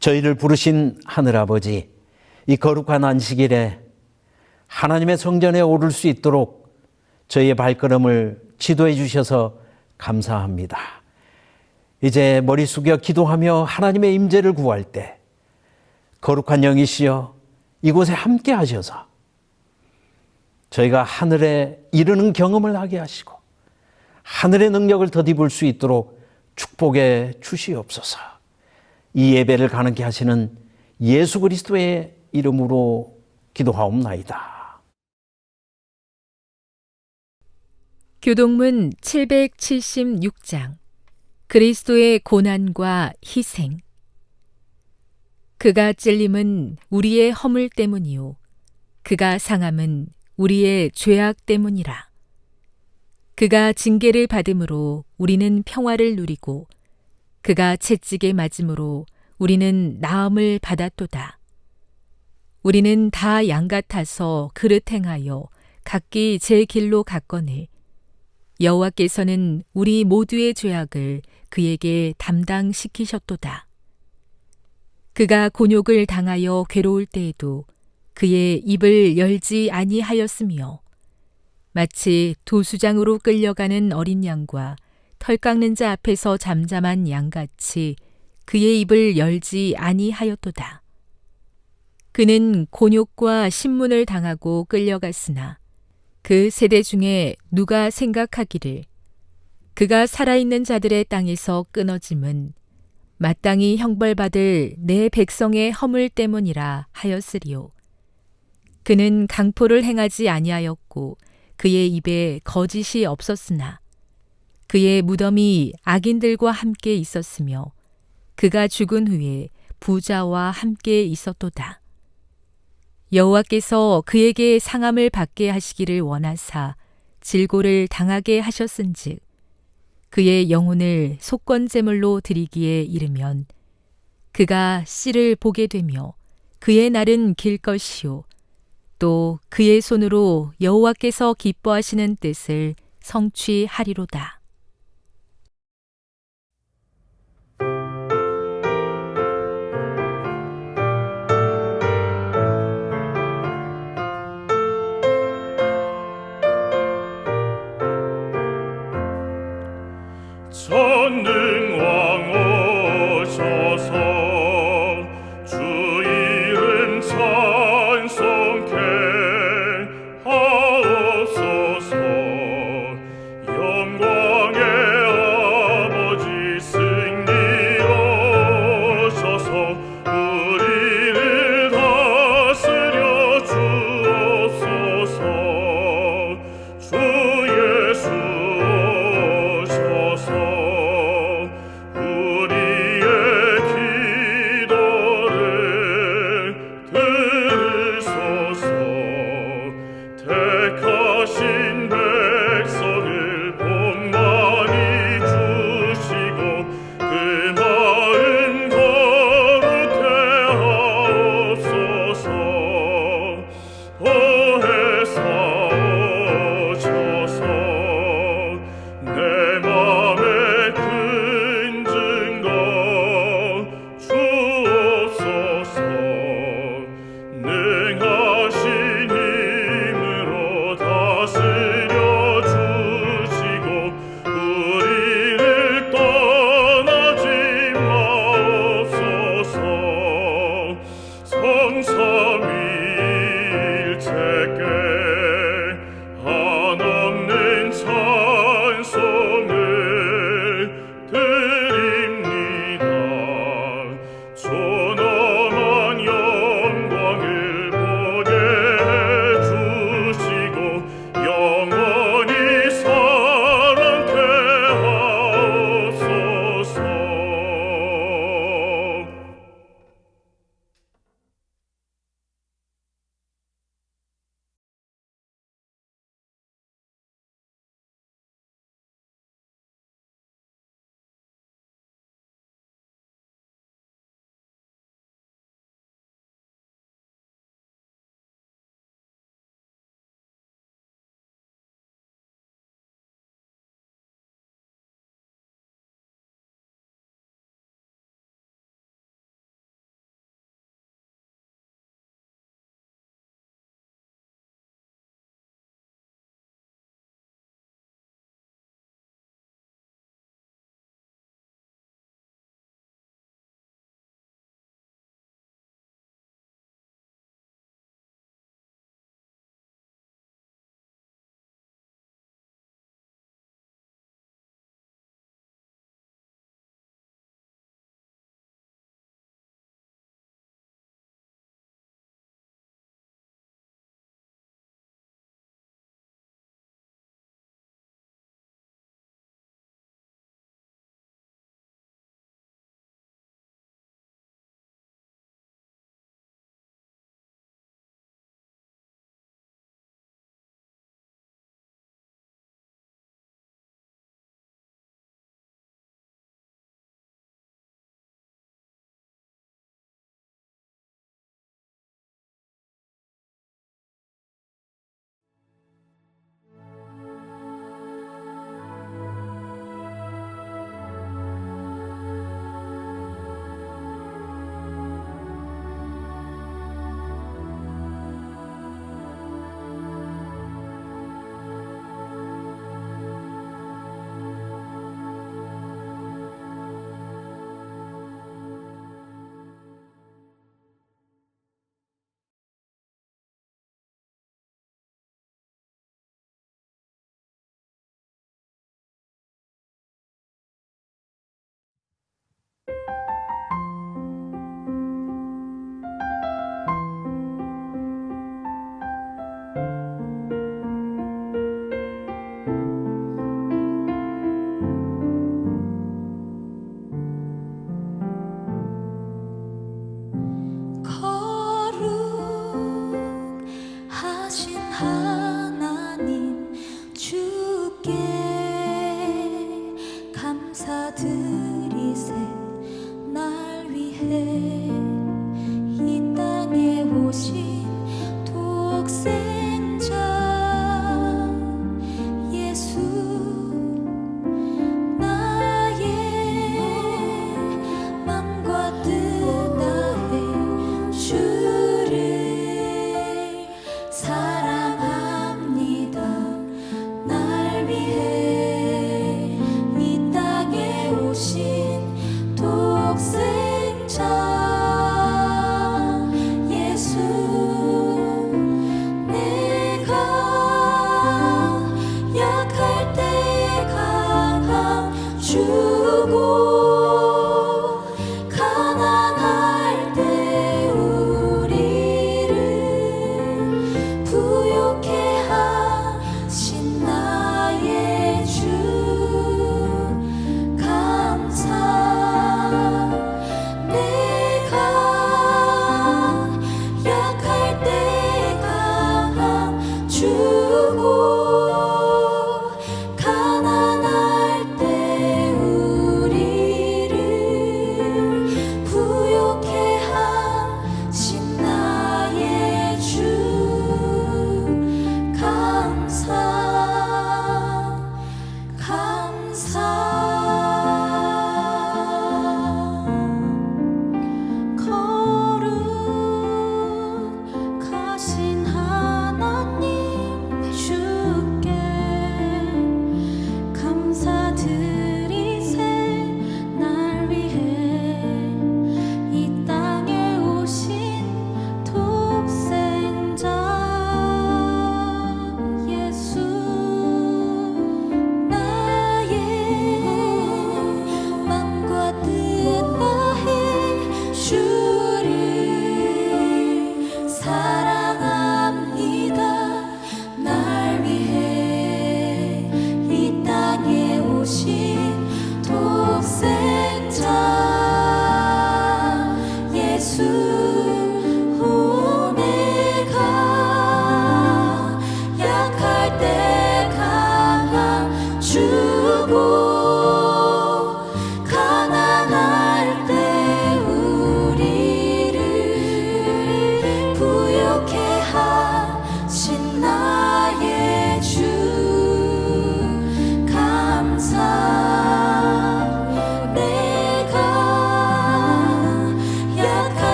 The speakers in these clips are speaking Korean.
저희를 부르신 하늘아버지, 이 거룩한 안식일에 하나님의 성전에 오를 수 있도록 저희의 발걸음을 지도해 주셔서 감사합니다. 이제 머리 숙여 기도하며 하나님의 임재를 구할 때 거룩한 영이시여 이곳에 함께 하셔서 저희가 하늘에 이르는 경험을 하게 하시고 하늘의 능력을 덧입을 수 있도록 축복해 주시옵소서. 이 예배를 가능케 하시는 예수 그리스도의 이름으로 기도하옵나이다. 교동문 776장 그리스도의 고난과 희생. 그가 찔림은 우리의 허물 때문이요 그가 상함은 우리의 죄악 때문이라. 그가 징계를 받음으로 우리는 평화를 누리고 그가 채찍에 맞음으로 우리는 나음을 받았도다. 우리는 다 양 같아서 그릇 행하여 각기 제 길로 갔거늘 여호와께서는 우리 모두의 죄악을 그에게 담당시키셨도다. 그가 곤욕을 당하여 괴로울 때에도 그의 입을 열지 아니하였으며 마치 도수장으로 끌려가는 어린 양과 털 깎는 자 앞에서 잠잠한 양같이 그의 입을 열지 아니하였도다. 그는 곤욕과 신문을 당하고 끌려갔으나 그 세대 중에 누가 생각하기를 그가 살아있는 자들의 땅에서 끊어짐은 마땅히 형벌받을 내 백성의 허물 때문이라 하였으리요. 그는 강포를 행하지 아니하였고 그의 입에 거짓이 없었으나 그의 무덤이 악인들과 함께 있었으며 그가 죽은 후에 부자와 함께 있었도다. 여호와께서 그에게 상함을 받게 하시기를 원하사 질고를 당하게 하셨은즉 그의 영혼을 속건제물로 드리기에 이르면 그가 씨를 보게 되며 그의 날은 길 것이요 또 그의 손으로 여호와께서 기뻐하시는 뜻을 성취하리로다. 전능왕 오셔서 주 이름 찬송케 하옵소서. 영광의 아버지 승리하셔서 우리를 다스려 주옵소서. 주 예수 오셔서 우리의 기도를 들으소서. 택하신 백성을 복 많이 주시고 그 마음 거룩해 하옵소서. 보혜사 오셔서 내 맘에 큰 증거 주옵소서. 능하신 힘으로 다스려 주시고 우리를 떠나지 마옵소서. 성삼위일체께 한없는 찬송을 드립니다. 존엄한 영광을 보게 해주시고 영원히 사랑케 하옵소서.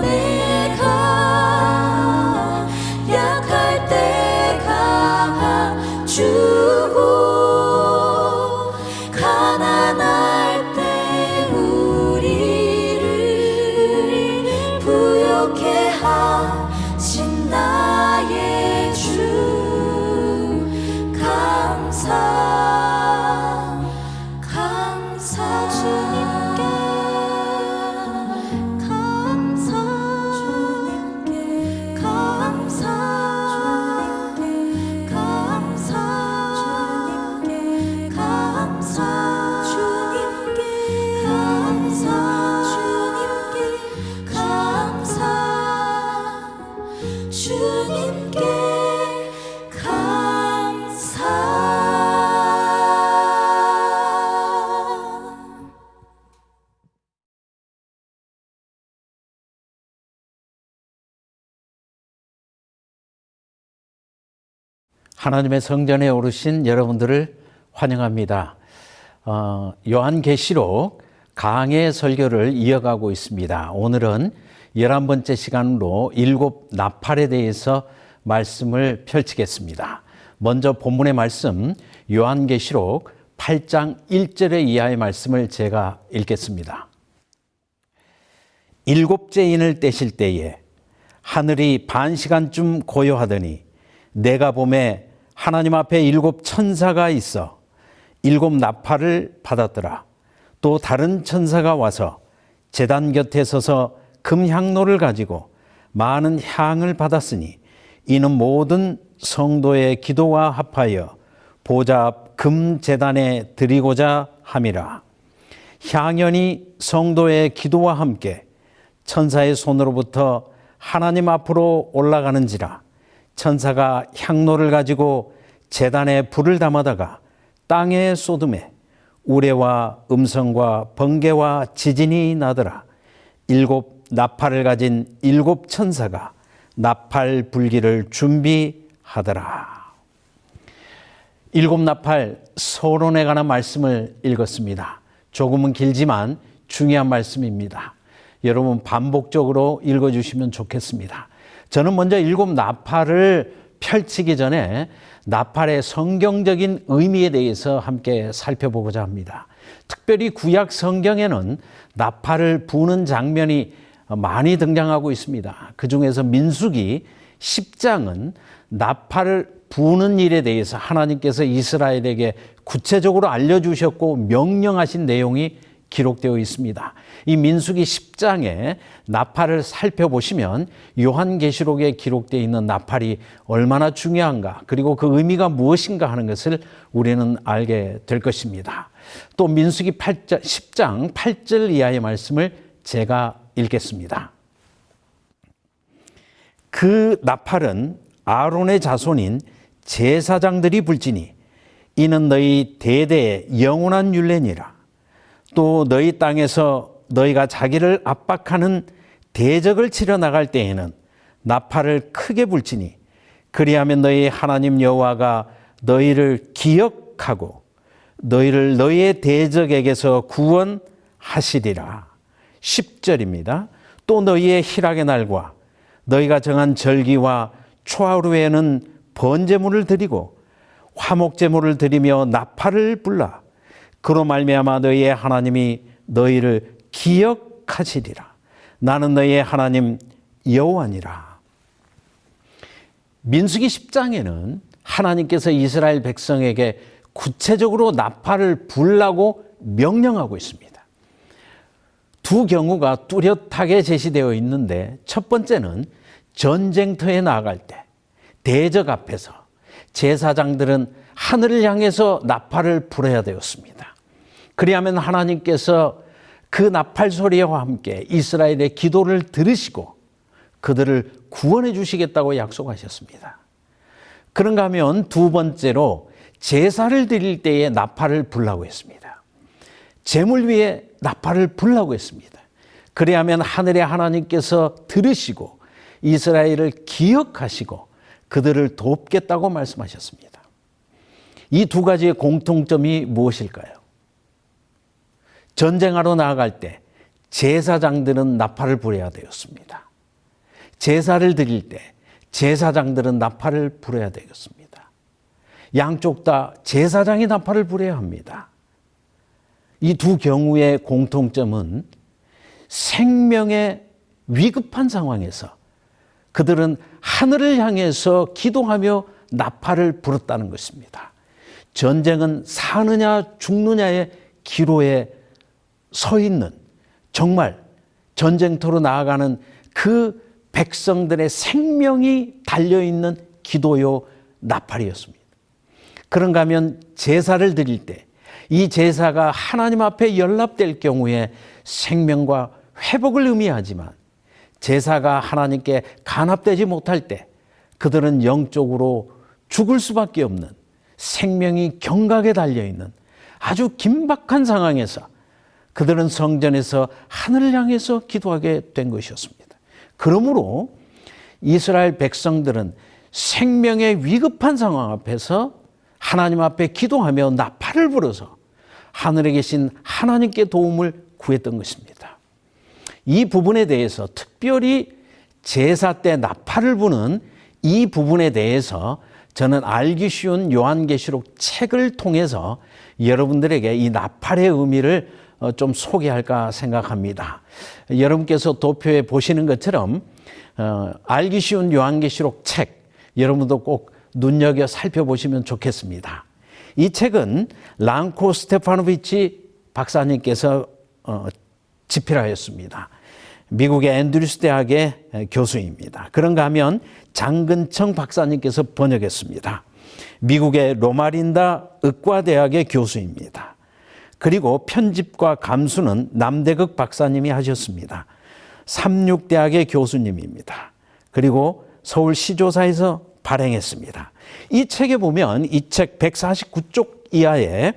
내가 약할 때 강함주고 가난할 때 우리를 부욕해 하신 나의 주 감사 주님께 주님께 하나님의 성전에 오르신 여러분들을 환영합니다. 요한계시록 강해 설교를 이어가고 있습니다. 오늘은 11번째 시간으로 일곱 나팔에 대해서 말씀을 펼치겠습니다. 먼저 본문의 말씀 요한계시록 8장 1절의 이하의 말씀을 제가 읽겠습니다. 일곱째 인을 떼실 때에 하늘이 반 시간쯤 고요하더니 내가 보매 하나님 앞에 일곱 천사가 있어 일곱 나팔을 받았더라. 또 다른 천사가 와서 제단 곁에 서서 금향로를 가지고 많은 향을 받았으니 이는 모든 성도의 기도와 합하여 보좌 앞 금제단에 드리고자 함이라. 향연이 성도의 기도와 함께 천사의 손으로부터 하나님 앞으로 올라가는지라. 천사가 향로를 가지고 제단에 불을 담아다가 땅에 쏟음에 우레와 음성과 번개와 지진이 나더라. 일곱 나팔을 가진 일곱 천사가 나팔 불기를 준비하더라. 일곱 나팔 서론에 관한 말씀을 읽었습니다. 조금은 길지만 중요한 말씀입니다. 여러분 반복적으로 읽어주시면 좋겠습니다. 저는 먼저 일곱 나팔을 펼치기 전에 나팔의 성경적인 의미에 대해서 함께 살펴보고자 합니다. 특별히 구약 성경에는 나팔을 부는 장면이 많이 등장하고 있습니다. 그중에서 민수기 10장은 나팔을 부는 일에 대해서 하나님께서 이스라엘에게 구체적으로 알려주셨고 명령하신 내용이 기록되어 있습니다. 이 민수기 10장에 나팔을 살펴보시면 요한계시록에 기록되어 있는 나팔이 얼마나 중요한가, 그리고 그 의미가 무엇인가 하는 것을 우리는 알게 될 것입니다. 또 민수기 10장 8절 이하의 말씀을 제가 읽겠습니다. 그 나팔은 아론의 자손인 제사장들이 불지니 이는 너희 대대의 영원한 율례니라. 또 너희 땅에서 너희가 자기를 압박하는 대적을 치러 나갈 때에는 나팔을 크게 불지니 그리하면 너희 하나님 여호와가 너희를 기억하고 너희를 너희의 대적에게서 구원하시리라. 10절입니다. 또 너희의 희락의 날과 너희가 정한 절기와 초하루에는 번제물을 드리고 화목제물을 드리며 나팔을 불라. 그로 말미암아 너희의 하나님이 너희를 기억하시리라. 나는 너희의 하나님 여호와니라. 민수기 10장에는 하나님께서 이스라엘 백성에게 구체적으로 나팔을 불라고 명령하고 있습니다. 두 경우가 뚜렷하게 제시되어 있는데, 첫 번째는 전쟁터에 나아갈 때 대적 앞에서 제사장들은 하늘을 향해서 나팔을 불어야 되었습니다. 그리하면 하나님께서 그 나팔 소리와 함께 이스라엘의 기도를 들으시고 그들을 구원해 주시겠다고 약속하셨습니다. 그런가 하면 두 번째로 제사를 드릴 때에 나팔을 불라고 했습니다. 제물 위에 나팔을 불라고 했습니다. 그리하면 하늘의 하나님께서 들으시고 이스라엘을 기억하시고 그들을 돕겠다고 말씀하셨습니다. 이 두 가지의 공통점이 무엇일까요? 전쟁하러 나아갈 때 제사장들은 나팔을 불어야 되었습니다. 제사를 드릴 때 제사장들은 나팔을 불어야 되겠습니다. 양쪽 다 제사장이 나팔을 불어야 합니다. 이 두 경우의 공통점은 생명의 위급한 상황에서 그들은 하늘을 향해서 기도하며 나팔을 불었다는 것입니다. 전쟁은 사느냐 죽느냐의 기로에 서 있는, 정말 전쟁터로 나아가는 그 백성들의 생명이 달려있는 기도요 나팔이었습니다. 그런가 하면 제사를 드릴 때 이 제사가 하나님 앞에 연락될 경우에 생명과 회복을 의미하지만 제사가 하나님께 간합되지 못할 때 그들은 영적으로 죽을 수밖에 없는, 생명이 경각에 달려있는 아주 긴박한 상황에서 그들은 성전에서 하늘을 향해서 기도하게 된 것이었습니다. 그러므로 이스라엘 백성들은 생명의 위급한 상황 앞에서 하나님 앞에 기도하며 나팔을 불어서 하늘에 계신 하나님께 도움을 구했던 것입니다. 이 부분에 대해서, 특별히 제사 때 나팔을 부는 이 부분에 대해서 저는 알기 쉬운 요한계시록 책을 통해서 여러분들에게 이 나팔의 의미를 좀 소개할까 생각합니다. 여러분께서 도표에 보시는 것처럼 알기 쉬운 요한계시록 책, 여러분도 꼭 눈여겨 살펴보시면 좋겠습니다. 이 책은 랑코 스테파노비치 박사님께서 집필하였습니다. 미국의 앤드류스 대학의 교수입니다. 그런가 하면 장근청 박사님께서 번역했습니다. 미국의 로마린다 의과대학의 교수입니다. 그리고 편집과 감수는 남대극 박사님이 하셨습니다. 삼육대학의 교수님입니다. 그리고 서울시조사에서 발행했습니다. 이 책에 보면 이 책 149쪽 이하에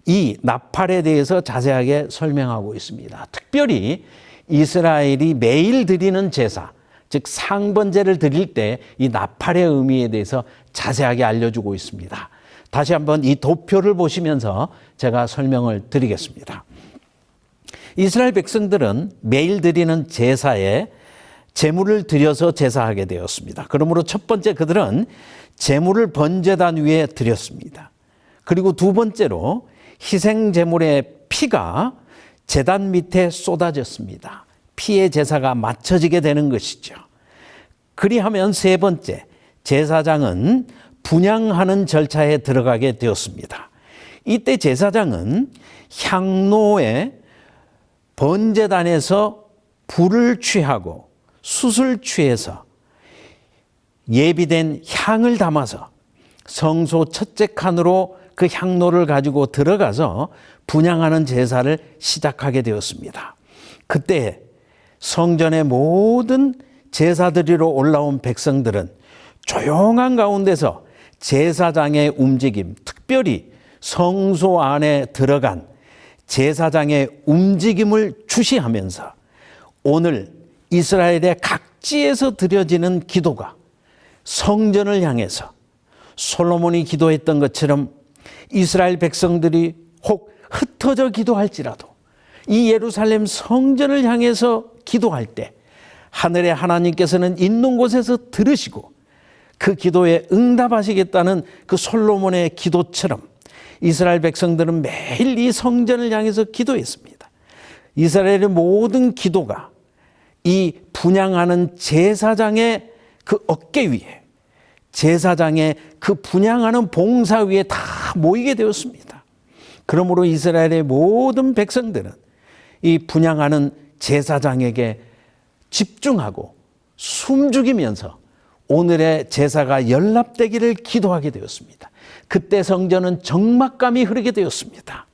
이 나팔에 대해서 자세하게 설명하고 있습니다. 특별히 이스라엘이 매일 드리는 제사, 즉 상번제를 드릴 때 이 나팔의 의미에 대해서 자세하게 알려주고 있습니다. 다시 한번 이 도표를 보시면서 제가 설명을 드리겠습니다. 이스라엘 백성들은 매일 드리는 제사에 제물을 드려서 제사하게 되었습니다. 그러므로 첫 번째 그들은 제물을 번제단 위에 드렸습니다. 그리고 두 번째로 희생 제물의 피가 제단 밑에 쏟아졌습니다. 피의 제사가 맞춰지게 되는 것이죠. 그리하면 세 번째, 제사장은 분향하는 절차에 들어가게 되었습니다. 이때 제사장은 향로에 번제단에서 불을 취하고 숯을 취해서 예비된 향을 담아서 성소 첫째 칸으로 그 향로를 가지고 들어가서 분향하는 제사를 시작하게 되었습니다. 그때 성전의 모든 제사드리러 올라온 백성들은 조용한 가운데서 제사장의 움직임, 특별히 성소 안에 들어간 제사장의 움직임을 주시하면서 오늘 이스라엘의 각지에서 드려지는 기도가 성전을 향해서 솔로몬이 기도했던 것처럼 이스라엘 백성들이 혹 흩어져 기도할지라도 이 예루살렘 성전을 향해서 기도할 때 하늘의 하나님께서는 있는 곳에서 들으시고 그 기도에 응답하시겠다는 그 솔로몬의 기도처럼 이스라엘 백성들은 매일 이 성전을 향해서 기도했습니다. 이스라엘의 모든 기도가 이 분향하는 제사장의 그 어깨 위에, 제사장의 그 분향하는 봉사 위에 다 모이게 되었습니다. 그러므로 이스라엘의 모든 백성들은 이 분향하는 제사장에게 집중하고 숨죽이면서 오늘의 제사가 연락되기를 기도하게 되었습니다. 그때 성전은 적막감이 흐르게 되었습니다.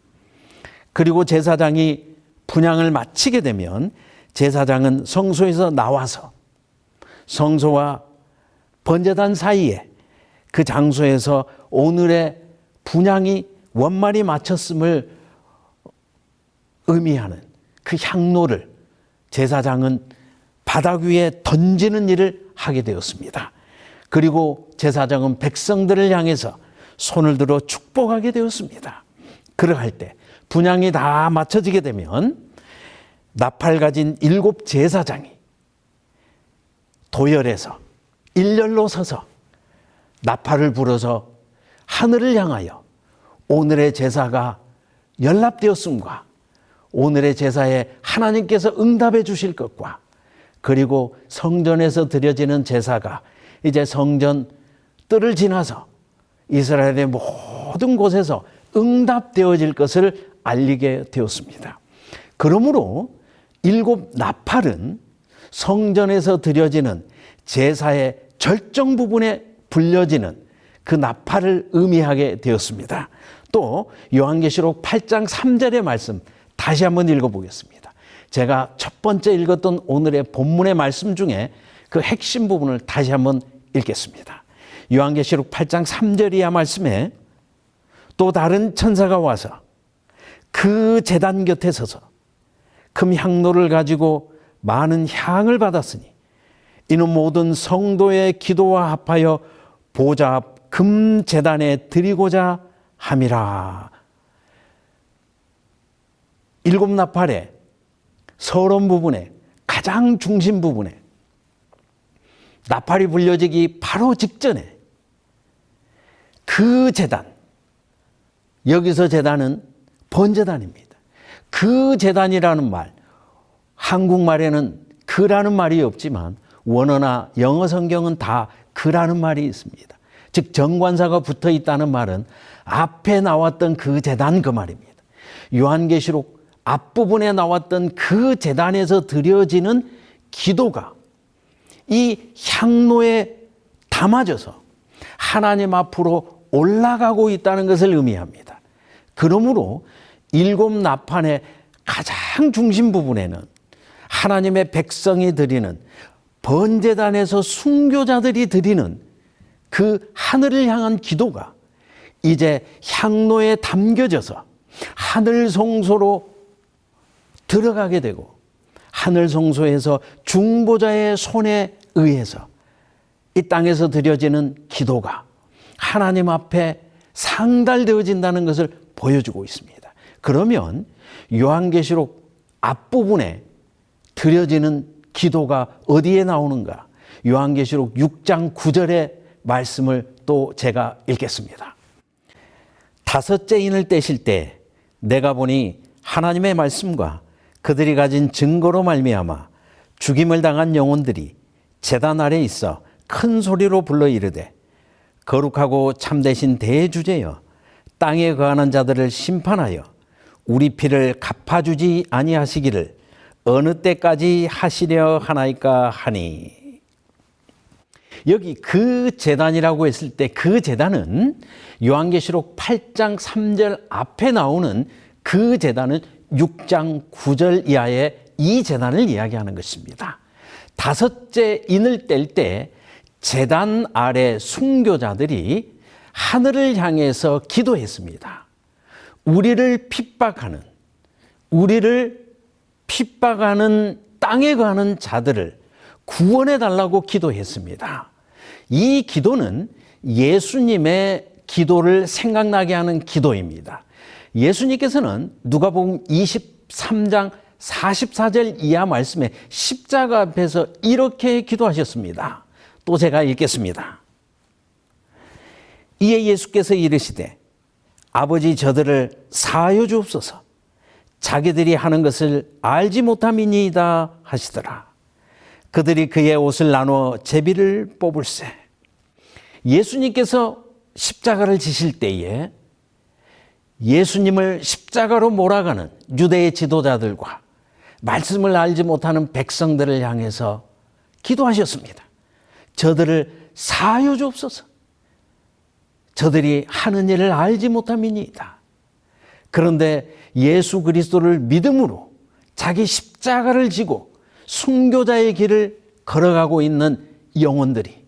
그리고 제사장이 분향을 마치게 되면 제사장은 성소에서 나와서 성소와 번제단 사이에 그 장소에서 오늘의 분향이 원만히 마쳤음을 의미하는 그 향로를 제사장은 바닥 위에 던지는 일을 하게 되었습니다. 그리고 제사장은 백성들을 향해서 손을 들어 축복하게 되었습니다. 그러할 때 분향이 다 마쳐지게 되면 나팔 가진 7 제사장이 도열에서 일렬로 서서 나팔을 불어서 하늘을 향하여 오늘의 제사가 연락되었음과 오늘의 제사에 하나님께서 응답해 주실 것과 그리고 성전에서 드려지는 제사가 이제 성전 뜰을 지나서 이스라엘의 모든 곳에서 응답되어질 것을 알리게 되었습니다. 그러므로 7 나팔은 성전에서 드려지는 제사의 절정 부분에 불려지는 그 나팔을 의미하게 되었습니다. 또 요한계시록 8장 3절의 말씀 다시 한번 읽어보겠습니다. 제가 첫 번째 읽었던 오늘의 본문의 말씀 중에 그 핵심 부분을 다시 한번 읽겠습니다. 요한계시록 8장 3절 이하 말씀에 또 다른 천사가 와서 그 제단 곁에 서서 금 향로를 가지고 많은 향을 받았으니 이는 모든 성도의 기도와 합하여 보좌 앞 금 제단에 드리고자 함이라. 7 나팔의 서론 부분에 가장 중심 부분에 나팔이 불려지기 바로 직전에 그 제단, 여기서 제단은 번제단입니다. 그 제단이라는 말, 한국말에는 그라는 말이 없지만 원어나 영어 성경은 다 그라는 말이 있습니다. 즉 정관사가 붙어 있다는 말은 앞에 나왔던 그 제단 그 말입니다. 요한계시록 앞부분에 나왔던 그 제단에서 드려지는 기도가 이 향로에 담아져서 하나님 앞으로 올라가고 있다는 것을 의미합니다. 그러므로 7 나팔의 가장 중심 부분에는 하나님의 백성이 드리는 번제단에서 순교자들이 드리는 그 하늘을 향한 기도가 이제 향로에 담겨져서 하늘 성소로 들어가게 되고 하늘 성소에서 중보자의 손에 의해서 이 땅에서 드려지는 기도가 하나님 앞에 상달되어진다는 것을 보여주고 있습니다. 그러면 요한계시록 앞부분에 드려지는 기도가 어디에 나오는가? 요한계시록 6장 9절의 말씀을 또 제가 읽겠습니다. 5째 인을 떼실 때 내가 보니 하나님의 말씀과 그들이 가진 증거로 말미암아 죽임을 당한 영혼들이 제단 아래 있어 큰 소리로 불러 이르되 거룩하고 참되신 대주제여 땅에 거하는 자들을 심판하여 우리 피를 갚아주지 아니하시기를 어느 때까지 하시려 하나이까 하니. 여기 그 제단이라고 했을 때 그 제단은 요한계시록 8장 3절 앞에 나오는 그 제단은 6장 9절 이하의 이 제단을 이야기하는 것입니다. 5째 인을 뗄 때 제단 아래 순교자들이 하늘을 향해서 기도했습니다. 우리를 핍박하는 땅에 거하는 자들을 구원해 달라고 기도했습니다. 이 기도는 예수님의 기도를 생각나게 하는 기도입니다. 예수님께서는 누가복음 23장 44절 이하 말씀에 십자가 앞에서 이렇게 기도하셨습니다. 또 제가 읽겠습니다. 이에 예수께서 이르시되 아버지 저들을 사하여 주옵소서 자기들이 하는 것을 알지 못함이니이다 하시더라. 그들이 그의 옷을 나누어 제비를 뽑을세. 예수님께서 십자가를 지실 때에 예수님을 십자가로 몰아가는 유대의 지도자들과 말씀을 알지 못하는 백성들을 향해서 기도하셨습니다. 저들을 사하여 주옵소서. 저들이 하는 일을 알지 못함이니이다. 그런데 예수 그리스도를 믿음으로 자기 십자가를 지고 순교자의 길을 걸어가고 있는 영혼들이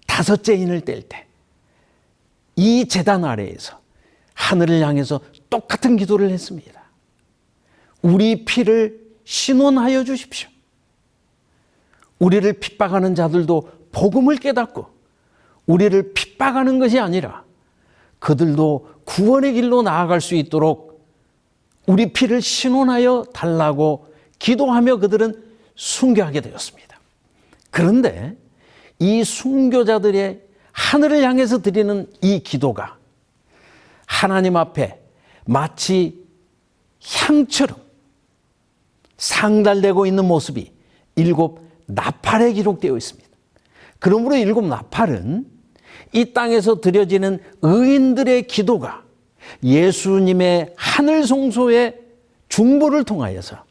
5째 인을 뗄 때 이 제단 아래에서 하늘을 향해서 똑같은 기도를 했습니다. 우리 피를 신원하여 주십시오. 우리를 핍박하는 자들도 복음을 깨닫고 우리를 핍박하는 것이 아니라 그들도 구원의 길로 나아갈 수 있도록 우리 피를 신원하여 달라고 기도하며 그들은 순교하게 되었습니다. 그런데 이 순교자들의 하늘을 향해서 드리는 이 기도가 하나님 앞에 마치 향처럼 상달되고 있는 모습이 7 나팔에 기록되어 있습니다. 그러므로 7 나팔은 이 땅에서 드려지는 의인들의 기도가 예수님의 하늘 성소의 중보를 통하여서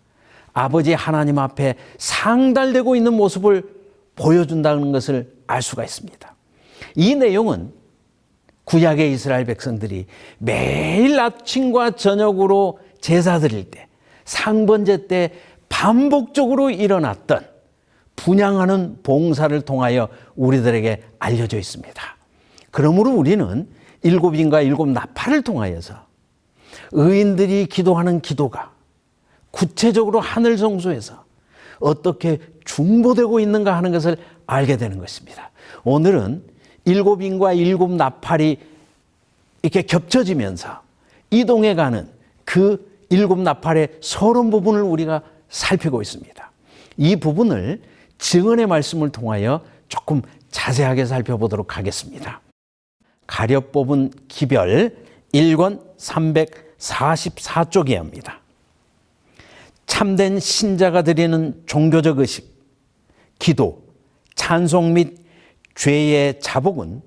아버지 하나님 앞에 상달되고 있는 모습을 보여준다는 것을 알 수가 있습니다. 이 내용은 구약의 이스라엘 백성들이 매일 아침과 저녁으로 제사 드릴 때, 상번제 때 반복적으로 일어났던 분향하는 봉사를 통하여 우리들에게 알려져 있습니다. 그러므로 우리는 7인과 7 나팔을 통하여서 의인들이 기도하는 기도가 구체적으로 하늘 성소에서 어떻게 중보되고 있는가 하는 것을 알게 되는 것입니다. 오늘은 7인과 7 나팔이 이렇게 겹쳐지면서 이동해 가는 그 7 나팔의 서론 부분을 우리가 살피고 있습니다. 이 부분을 증언의 말씀을 통하여 조금 자세하게 살펴보도록 하겠습니다. 가려 뽑은 기별 1권 344쪽이합니다. 참된 신자가 드리는 종교적 의식, 기도, 찬송 및 죄의 자복은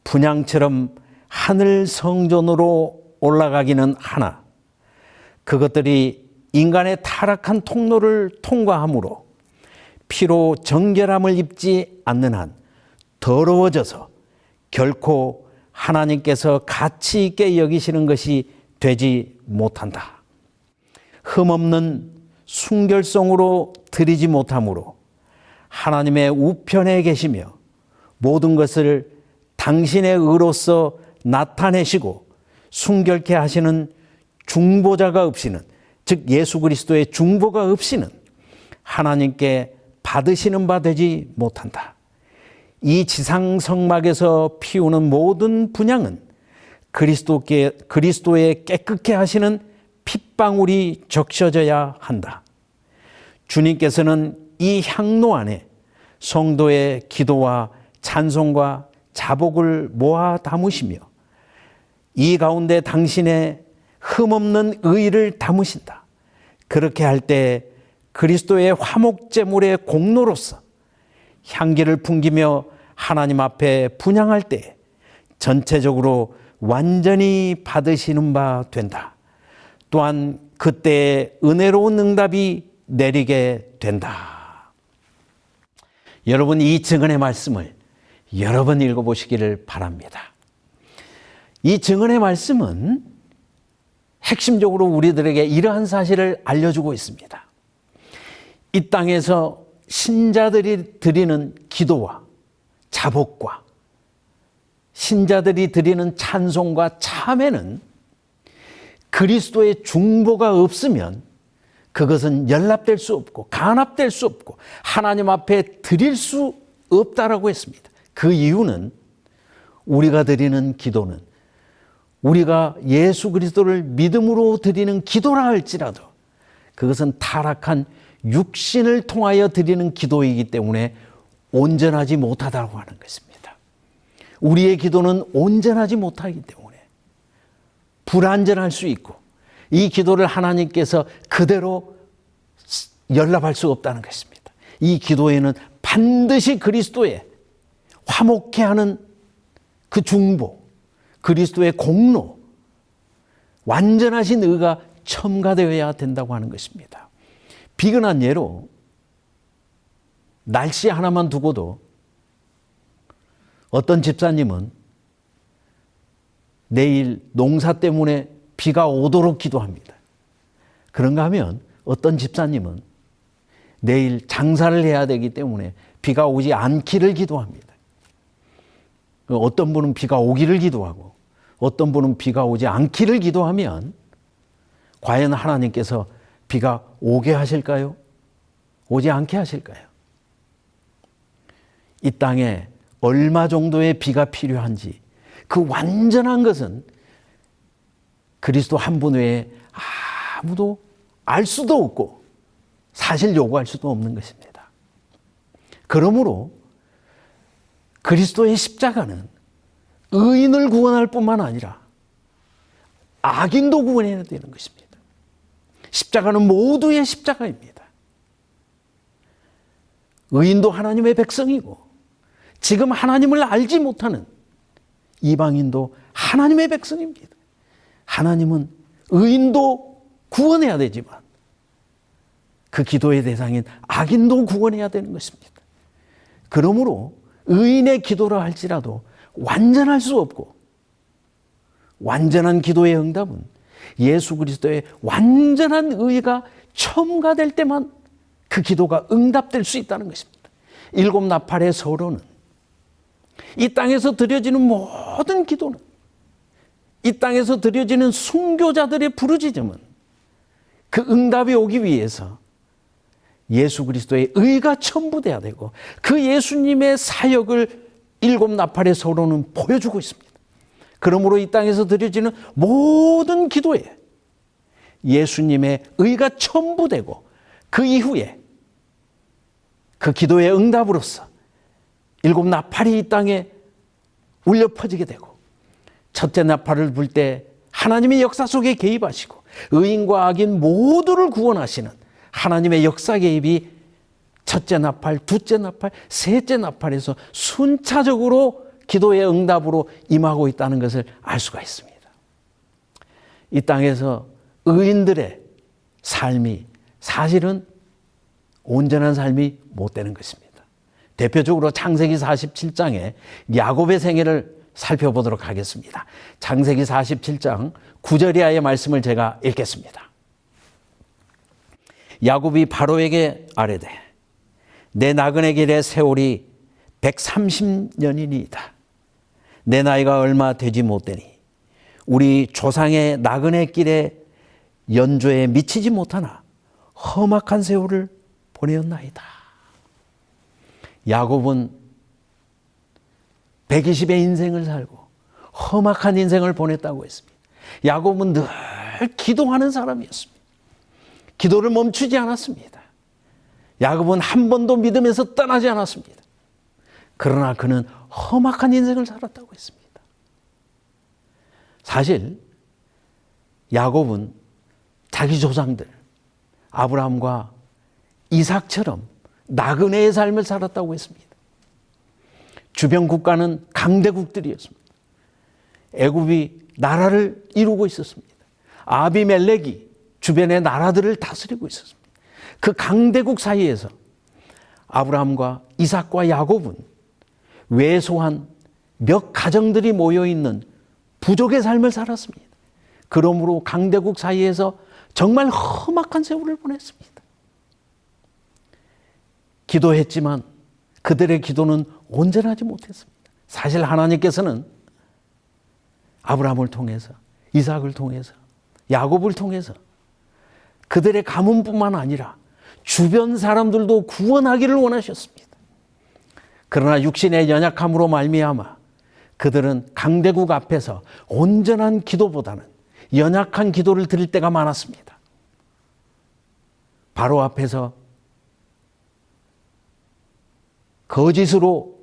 분향처럼 하늘 성전으로 올라가기는 하나 그것들이 인간의 타락한 통로를 통과함으로 피로 정결함을 입지 않는 한 더러워져서 결코 하나님께서 가치 있게 여기시는 것이 되지 못한다. 흠없는 순결성으로 드리지 못함으로 하나님의 우편에 계시며 모든 것을 당신의 의로서 나타내시고 순결케 하시는 중보자가 없이는, 즉 예수 그리스도의 중보가 없이는 하나님께 받으시는 바 되지 못한다. 이 지상 성막에서 피우는 모든 분향은 그리스도의 깨끗게 하시는 핏방울이 적셔져야 한다. 주님께서는 이 향로 안에 성도의 기도와 찬송과 자복을 모아 담으시며 이 가운데 당신의 흠없는 의를 담으신다. 그렇게 할 때 그리스도의 화목제물의 공로로서 향기를 풍기며 하나님 앞에 분향할 때 전체적으로 완전히 받으시는 바 된다. 또한 그때의 은혜로운 응답이 내리게 된다. 여러분, 이 증언의 말씀을 여러 번 읽어보시기를 바랍니다. 이 증언의 말씀은 핵심적으로 우리들에게 이러한 사실을 알려주고 있습니다. 이 땅에서 신자들이 드리는 기도와 자복과 신자들이 드리는 찬송과 참회는 그리스도의 중보가 없으면 그것은 연락될 수 없고 간합될 수 없고 하나님 앞에 드릴 수 없다라고 했습니다. 그 이유는 우리가 드리는 기도는 우리가 예수 그리스도를 믿음으로 드리는 기도라 할지라도 그것은 타락한 육신을 통하여 드리는 기도이기 때문에 온전하지 못하다고 하는 것입니다. 우리의 기도는 온전하지 못하기 때문에 불완전할 수 있고 이 기도를 하나님께서 그대로 연락할 수 없다는 것입니다. 이 기도에는 반드시 그리스도의 화목케 하는 그 중보, 그리스도의 공로, 완전하신 의가 첨가되어야 된다고 하는 것입니다. 비근한 예로 날씨 하나만 두고도 어떤 집사님은 내일 농사 때문에 비가 오도록 기도합니다. 그런가 하면 어떤 집사님은 내일 장사를 해야 되기 때문에 비가 오지 않기를 기도합니다. 어떤 분은 비가 오기를 기도하고 어떤 분은 비가 오지 않기를 기도하면 과연 하나님께서 비가 오게 하실까요? 오지 않게 하실까요? 이 땅에 얼마 정도의 비가 필요한지 그 완전한 것은 그리스도 한 분 외에 아무도 알 수도 없고 사실 요구할 수도 없는 것입니다. 그러므로 그리스도의 십자가는 의인을 구원할 뿐만 아니라 악인도 구원해야 되는 것입니다. 십자가는 모두의 십자가입니다. 의인도 하나님의 백성이고 지금 하나님을 알지 못하는 이방인도 하나님의 백성입니다. 하나님은 의인도 구원해야 되지만 그 기도의 대상인 악인도 구원해야 되는 것입니다. 그러므로 의인의 기도라 할지라도 완전할 수 없고 완전한 기도의 응답은 예수 그리스도의 완전한 의가 첨가될 때만 그 기도가 응답될 수 있다는 것입니다. 일곱 나팔의 서로는 이 땅에서 드려지는 모든 기도는 이 땅에서 드려지는 순교자들의 부르짖음은 그 응답이 오기 위해서 예수 그리스도의 의가 첨부돼야 되고 그 예수님의 사역을 일곱 나팔의 서로는 보여주고 있습니다. 그러므로 이 땅에서 드려지는 모든 기도에 예수님의 의가 첨부되고 그 이후에 그 기도의 응답으로서 일곱 나팔이 이 땅에 울려 퍼지게 되고 첫째 나팔을 불 때 하나님의 역사 속에 개입하시고 의인과 악인 모두를 구원하시는 하나님의 역사 개입이 첫째 나팔, 둘째 나팔, 셋째 나팔에서 순차적으로 기도의 응답으로 임하고 있다는 것을 알 수가 있습니다. 이 땅에서 의인들의 삶이 사실은 온전한 삶이 못 되는 것입니다. 대표적으로 창세기 47장에 야곱의 생애를 살펴보도록 하겠습니다. 창세기 47장 9절 이하의 말씀을 제가 읽겠습니다. 야곱이 바로에게 아뢰되 내 나그네 길의 세월이 130년이니이다. 내 나이가 얼마 되지 못되니 우리 조상의 나그네 길의 연조에 미치지 못하나 험악한 세월을 보내었나이다. 야곱은 120의 인생을 살고 험악한 인생을 보냈다고 했습니다. 야곱은 늘 기도하는 사람이었습니다. 기도를 멈추지 않았습니다. 야곱은 한 번도 믿음에서 떠나지 않았습니다. 그러나 그는 험악한 인생을 살았다고 했습니다. 사실 야곱은 자기 조상들 아브라함과 이삭처럼 나그네의 삶을 살았다고 했습니다. 주변 국가는 강대국들이었습니다. 애굽이 나라를 이루고 있었습니다. 아비멜렉이 주변의 나라들을 다스리고 있었습니다. 그 강대국 사이에서 아브라함과 이삭과 야곱은 왜소한 몇 가정들이 모여있는 부족의 삶을 살았습니다. 그러므로 강대국 사이에서 정말 험악한 세월을 보냈습니다. 기도했지만 그들의 기도는 온전하지 못했습니다. 사실 하나님께서는 아브라함을 통해서 이삭을 통해서 야곱을 통해서 그들의 가문뿐만 아니라 주변 사람들도 구원하기를 원하셨습니다. 그러나 육신의 연약함으로 말미암아 그들은 강대국 앞에서 온전한 기도보다는 연약한 기도를 드릴 때가 많았습니다. 바로 앞에서 거짓으로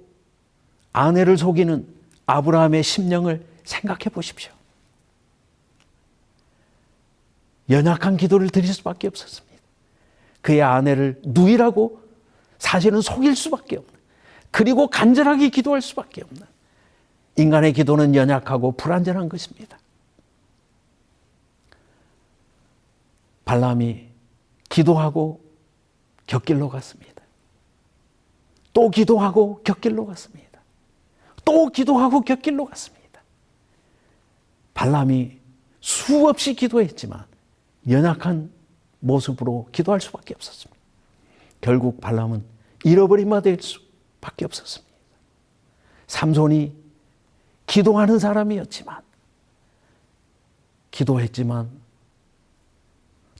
아내를 속이는 아브라함의 심령을 생각해 보십시오. 연약한 기도를 드릴 수밖에 없었습니다. 그의 아내를 누이라고 사실은 속일 수밖에 없는, 그리고 간절하게 기도할 수밖에 없는, 인간의 기도는 연약하고 불완전한 것입니다. 발람이 기도하고 곁길로 갔습니다. 또 기도하고 곁길로 갔습니다. 또 기도하고 곁길로 갔습니다. 발람이 수없이 기도했지만 연약한 모습으로 기도할 수밖에 없었습니다. 결국 발람은 잃어버린 바 될 수밖에 없었습니다. 삼손이 기도하는 사람이었지만, 기도했지만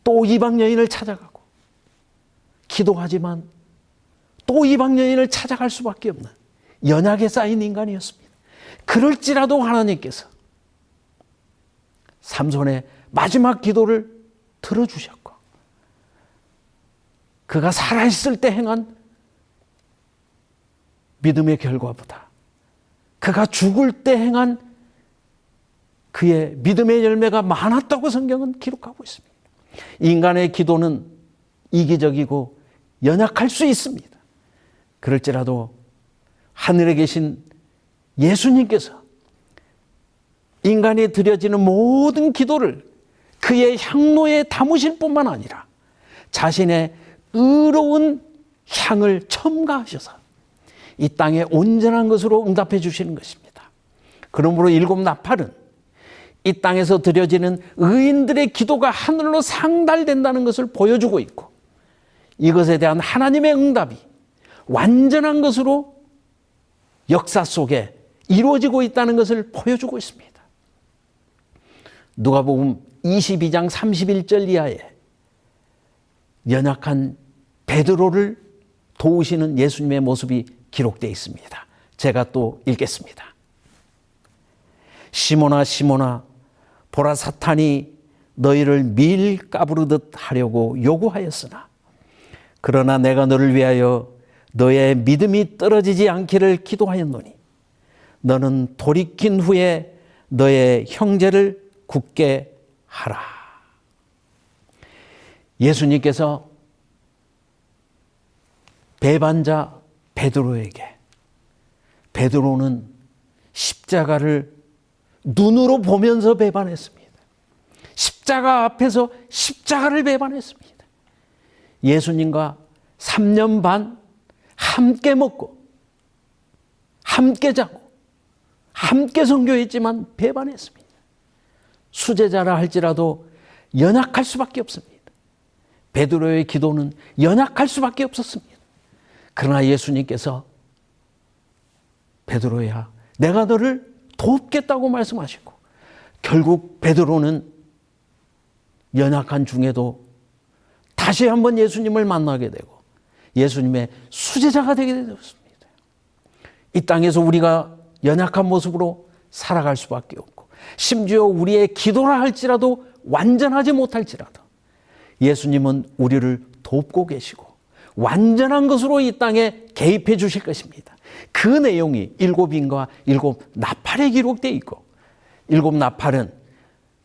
또 이방 여인을 찾아가고, 기도하지만 또 이방 여인을 찾아갈 수밖에 없는 연약에 쌓인 인간이었습니다. 그럴지라도 하나님께서 삼손의 마지막 기도를 들어주셨고 그가 살아있을 때 행한 믿음의 결과보다 그가 죽을 때 행한 그의 믿음의 열매가 많았다고 성경은 기록하고 있습니다. 인간의 기도는 이기적이고 연약할 수 있습니다. 그럴지라도 하늘에 계신 예수님께서 인간이 드려지는 모든 기도를 그의 향로에 담으실 뿐만 아니라 자신의 의로운 향을 첨가하셔서 이 땅에 온전한 것으로 응답해 주시는 것입니다. 그러므로 일곱 나팔은 이 땅에서 드려지는 의인들의 기도가 하늘로 상달된다는 것을 보여주고 있고, 이것에 대한 하나님의 응답이 완전한 것으로 역사 속에 이루어지고 있다는 것을 보여주고 있습니다. 누가복음 22장 31절 이하에 연약한 베드로를 도우시는 예수님의 모습이 기록되어 있습니다. 제가 또 읽겠습니다. 시몬아 시몬아, 보라 사탄이 너희를 밀 까부르듯 하려고 요구하였으나 그러나 내가 너를 위하여 너의 믿음이 떨어지지 않기를 기도하였노니 너는 돌이킨 후에 너의 형제를 굳게 하라. 예수님께서 배반자 베드로에게, 베드로는 십자가를 눈으로 보면서 배반했습니다. 십자가 앞에서 십자가를 배반했습니다. 예수님과 3년 반 함께 먹고 함께 자고 함께 선교했지만 배반했습니다. 수제자라 할지라도 연약할 수밖에 없습니다. 베드로의 기도는 연약할 수밖에 없었습니다. 그러나 예수님께서 베드로야, 내가 너를 돕겠다고 말씀하시고 결국 베드로는 연약한 중에도 다시 한번 예수님을 만나게 되고 예수님의 수제자가 되게 되었습니다. 이 땅에서 우리가 연약한 모습으로 살아갈 수밖에 없고, 심지어 우리의 기도라 할지라도 완전하지 못할지라도 예수님은 우리를 돕고 계시고 완전한 것으로 이 땅에 개입해 주실 것입니다. 그 내용이 일곱 인과 일곱 나팔에 기록되어 있고, 일곱 나팔은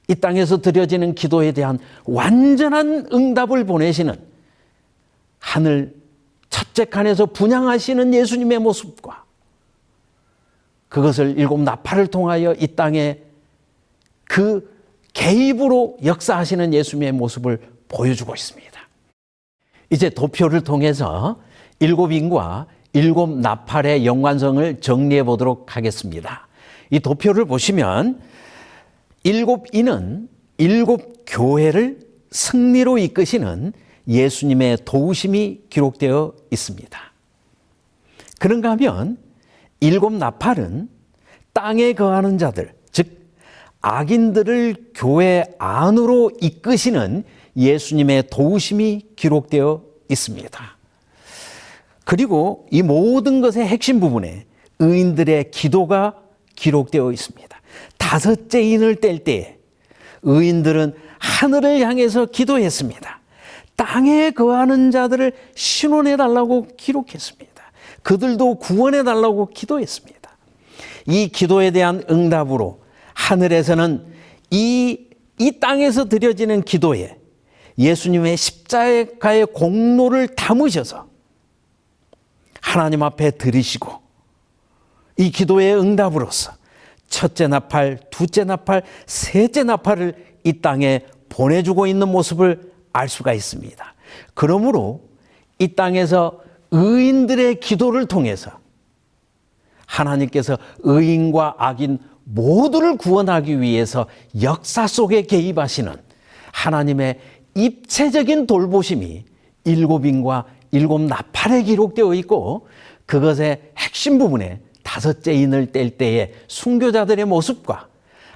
이 땅에서 드려지는 기도에 대한 완전한 응답을 보내시는 하늘 첫째 칸에서 분향하시는 예수님의 모습과 그것을 일곱 나팔을 통하여 이 땅에 그 개입으로 역사하시는 예수님의 모습을 보여주고 있습니다. 이제 도표를 통해서 일곱 인과 일곱 나팔의 연관성을 정리해 보도록 하겠습니다. 이 도표를 보시면 일곱 인은 일곱 교회를 승리로 이끄시는 예수님의 도우심이 기록되어 있습니다. 그런가 하면 일곱 나팔은 땅에 거하는 자들, 즉 악인들을 교회 안으로 이끄시는 예수님의 도우심이 기록되어 있습니다. 그리고 이 모든 것의 핵심 부분에 의인들의 기도가 기록되어 있습니다. 다섯째 인을 뗄 때에 의인들은 하늘을 향해서 기도했습니다. 땅에 거하는 자들을 신원해 달라고 기록했습니다. 그들도 구원해 달라고 기도했습니다. 이 기도에 대한 응답으로 하늘에서는 이 땅에서 드려지는 기도에 예수님의 십자가의 공로를 담으셔서 하나님 앞에 드리시고 이 기도의 응답으로서 첫째 나팔, 두째 나팔, 셋째 나팔을 이 땅에 보내주고 있는 모습을 알 수가 있습니다. 그러므로 이 땅에서 의인들의 기도를 통해서 하나님께서 의인과 악인 모두를 구원하기 위해서 역사 속에 개입하시는 하나님의 입체적인 돌보심이 일곱인과 일곱 나팔에 기록되어 있고, 그것의 핵심 부분에 다섯째 인을 뗄 때의 순교자들의 모습과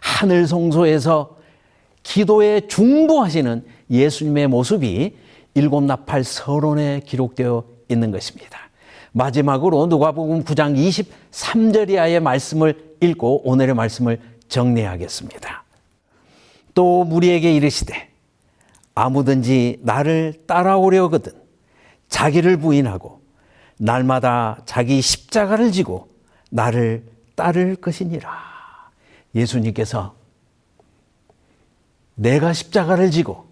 하늘 성소에서 기도에 중보하시는 예수님의 모습이 일곱 나팔 서론에 기록되어 있는 것입니다. 마지막으로 누가복음 9장 23절 이하의 말씀을 읽고 오늘의 말씀을 정리하겠습니다. 또 무리에게 이르시되 아무든지 나를 따라오려거든 자기를 부인하고 날마다 자기 십자가를 지고 나를 따를 것이니라. 예수님께서 내가 십자가를 지고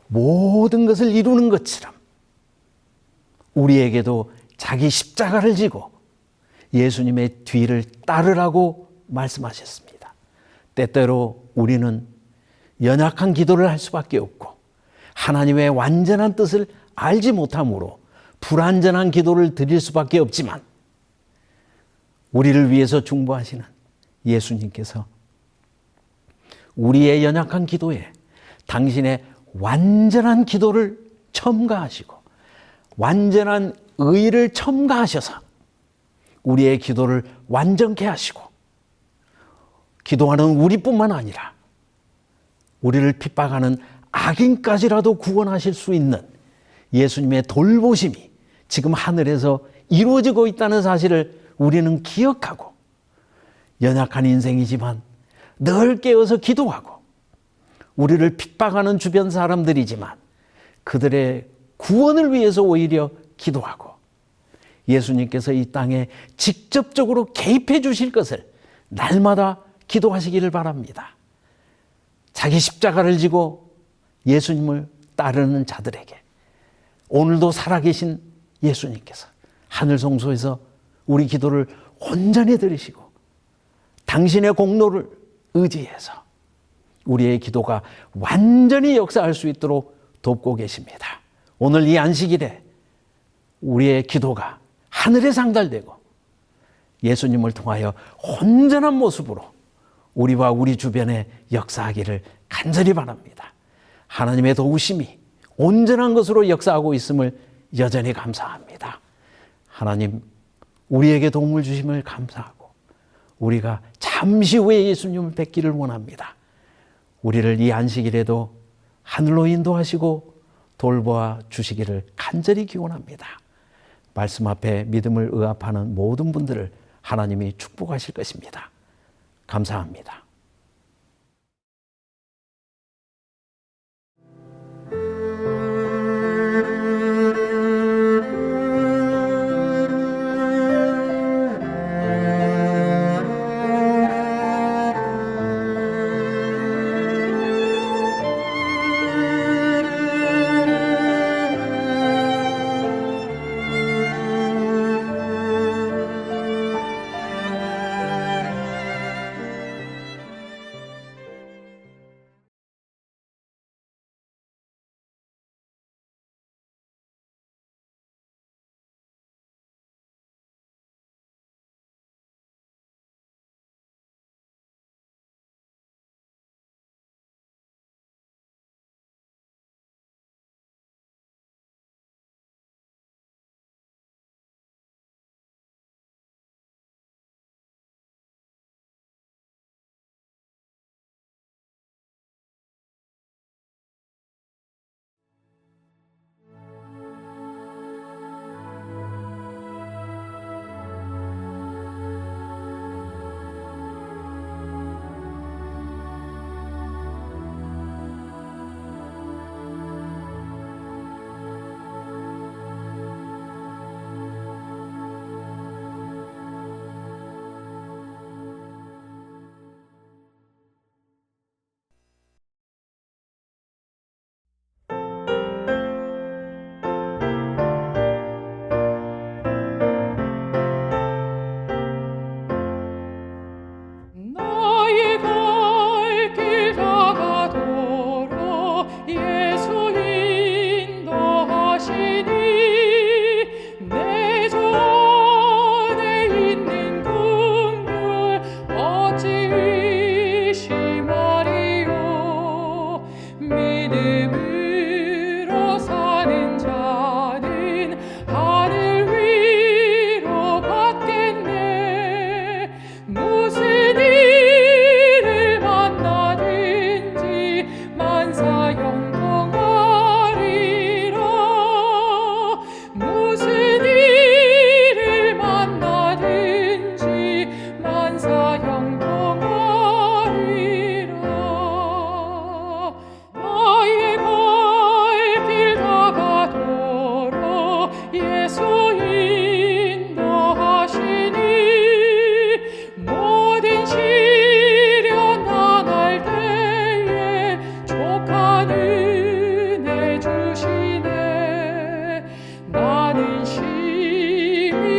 모든 것을 이루는 것처럼 우리에게도 자기 십자가를 지고 예수님의 뒤를 따르라고 말씀하셨습니다. 때때로 우리는 연약한 기도를 할 수밖에 없고 하나님의 완전한 뜻을 알지 못함으로 불완전한 기도를 드릴 수밖에 없지만 우리를 위해서 중보하시는 예수님께서 우리의 연약한 기도에 당신의 완전한 기도를 첨가하시고 완전한 의를 첨가하셔서 우리의 기도를 완전케 하시고 기도하는 우리뿐만 아니라 우리를 핍박하는 악인까지라도 구원하실 수 있는 예수님의 돌보심이 지금 하늘에서 이루어지고 있다는 사실을 우리는 기억하고 연약한 인생이지만 늘 깨어서 기도하고 우리를 핍박하는 주변 사람들이지만 그들의 구원을 위해서 오히려 기도하고 예수님께서 이 땅에 직접적으로 개입해 주실 것을 날마다 기도하시기를 바랍니다. 자기 십자가를 지고 예수님을 따르는 자들에게 오늘도 살아계신 예수님께서 하늘 성소에서 우리 기도를 온전히 들으시고 당신의 공로를 의지해서 우리의 기도가 완전히 역사할 수 있도록 돕고 계십니다. 오늘 이 안식일에 우리의 기도가 하늘에 상달되고 예수님을 통하여 온전한 모습으로 우리와 우리 주변에 역사하기를 간절히 바랍니다. 하나님의 도우심이 온전한 것으로 역사하고 있음을 여전히 감사합니다. 하나님, 우리에게 도움을 주심을 감사하고 우리가 잠시 후에 예수님을 뵙기를 원합니다. 우리를 이 안식일에도 하늘로 인도하시고 돌보아 주시기를 간절히 기원합니다. 말씀 앞에 믿음을 의합하는 모든 분들을 하나님이 축복하실 것입니다. 감사합니다.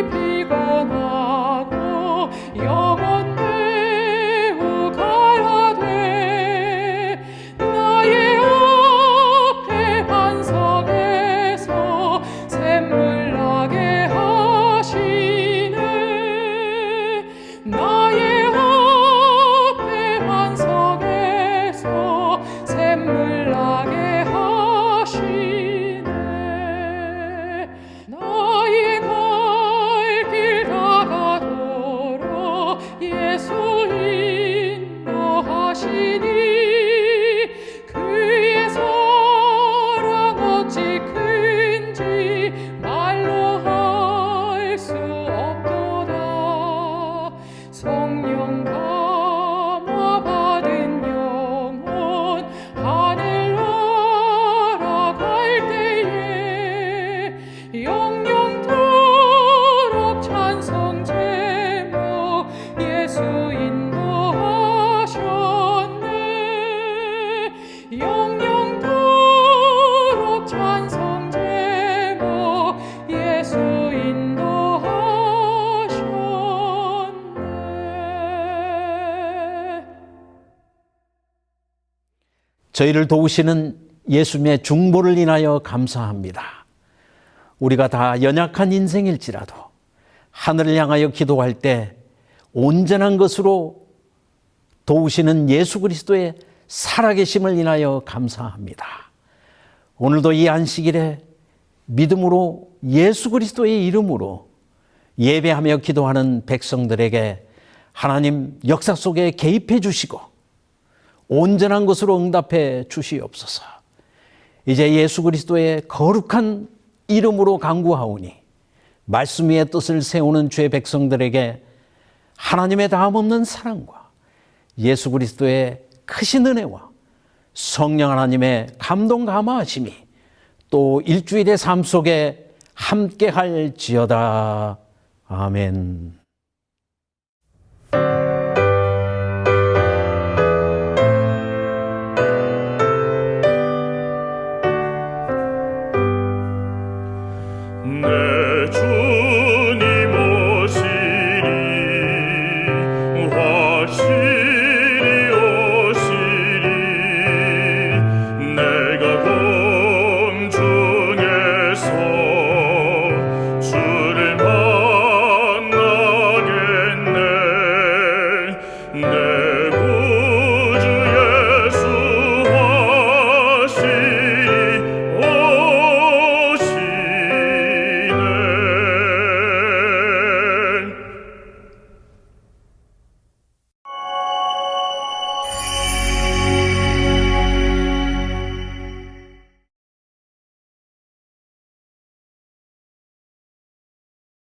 피곤하고 영원 매우 가라되 나의 앞에 반석에서 샘물 나게 하시네 나의 앞에 반석에서 샘물 나게 하시네 나의 갈 길 다가도록 예수 인도하시니 그의 사랑 어찌 큰지 말로 할 수 없도다 성령 감화 받은 영혼 하늘 날아갈 때에 영영토록 찬송 제목 예수 인도하셨네 영영토록 찬송 제목 예수 인도하셨네 저희를 도우시는 예수님의 중보를 인하여 감사합니다. 우리가 다 연약한 인생일지라도 하늘을 향하여 기도할 때 온전한 것으로 도우시는 예수 그리스도의 살아계심을 인하여 감사합니다. 오늘도 이 안식일에 믿음으로 예수 그리스도의 이름으로 예배하며 기도하는 백성들에게 하나님 역사 속에 개입해 주시고 온전한 것으로 응답해 주시옵소서. 이제 예수 그리스도의 거룩한 이름으로 간구하오니 말씀 위에 뜻을 세우는 주의 백성들에게 하나님의 다함없는 사랑과 예수 그리스도의 크신 은혜와 성령 하나님의 감동 감화하심이 또 일주일의 삶 속에 함께 할지어다. 아멘.